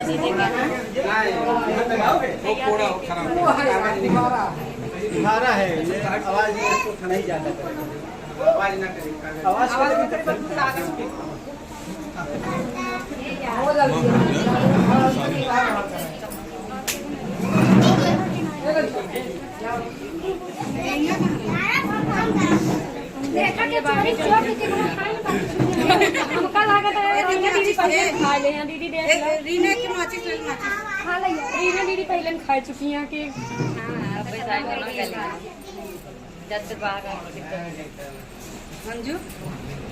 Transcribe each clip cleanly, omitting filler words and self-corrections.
हमारा है ये आवाज नहीं जाता आवाज ना करे आवाज देखा के चोरी चोर के हमका लागत है दीदी पहले खा ले हैं दीदी देख लो रीना की माचिस ले माचिस खा ले रीना दीदी पहले खा चुकी हैं कि हां अब जाए ना गली जब से बाहर मंजू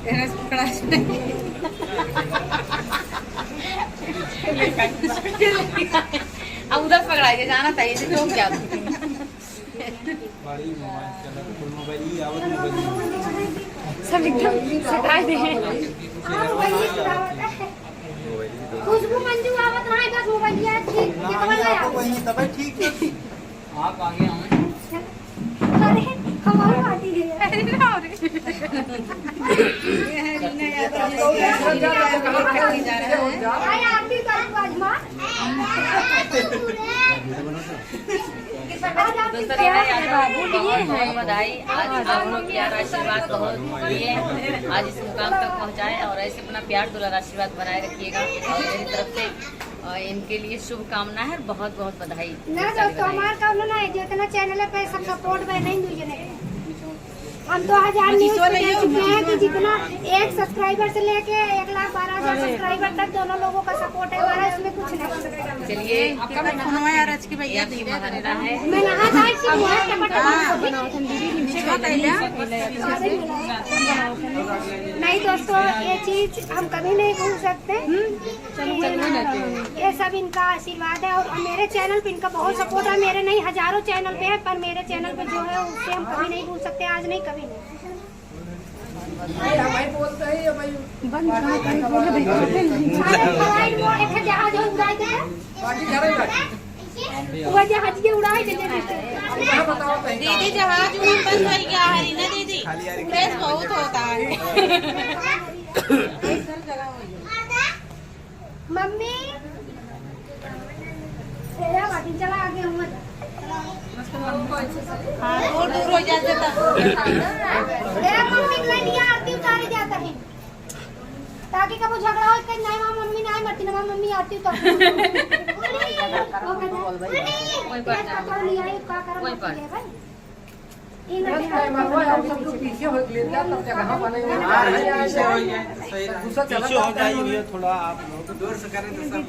तेरा पकड़ा अब उधर पकड़ाई के जाना था इसे क्यों क्या बड़ी मोबाइल ही आवत मोबाइल सब एकदम सटाए दे खुशबू मंजू आवत रहा है बस मोबाइल ये ठीक ये खबर ले आओ वही तब ठीक है आप आगे आए अरे हमारी पार्टी है ये है रीना यादव जी जा रहा है आए आप भी करो बाजमा दोस्तों रीना यादव बहुत बहुत बधाई। आज आप लोग प्यार आशीर्वाद बहुत दिए, आज इस मुकाम तक पहुंचाए और ऐसे अपना प्यार दुलार आशीर्वाद बनाए रखिएगा। और मेरी तरफ से इनके लिए शुभकामना है, बहुत बहुत बधाई। ना दोस्तों हमारा काम ना है जितना चैनल पे सब सपोर्ट में नहीं मिल हम तो 1000 न्यूज़ पे दे चुके हैं कि जितना 1 सब्सक्राइबर से लेके 1,12,000 सब्सक्राइबर तक दोनों लोगों का सपोर्ट है हमारा, इसमें कुछ नहीं। चलिए आपका फोन यार आज की भैया आपकी महानता है। मैं यहाँ था कि मुझे टमाटर बनाओ तुम दीदी नहीं दोस्तों ये चीज हम कभी नहीं भूल सकते। ये सब इनका आशीर्वाद है और मेरे चैनल पे इनका बहुत सपोर्ट है। मेरे नहीं हजारों चैनल पे है पर मेरे चैनल पे जो है उससे हम कभी नहीं भूल सकते, आज नहीं कभी नहीं। जहाज उड़ाए थे वो जहाज के उड़ाए थे दीदी जहाज में बंद हो गया है रीना दीदी प्रेस बहुत होता है मम्मी तेरा बाटी चला आगे हम हाँ दूर दूर हो जाते था तेरा मम्मी के लिए आरती उतारे जाता है ताकि कब झगड़ा हो कि नहीं मां मम्मी नहीं मरती ना मम्मी आरती उतार कोई बात नहीं, कोई बात पीछे हो जाए थोड़ा आप दूर से करें तो सब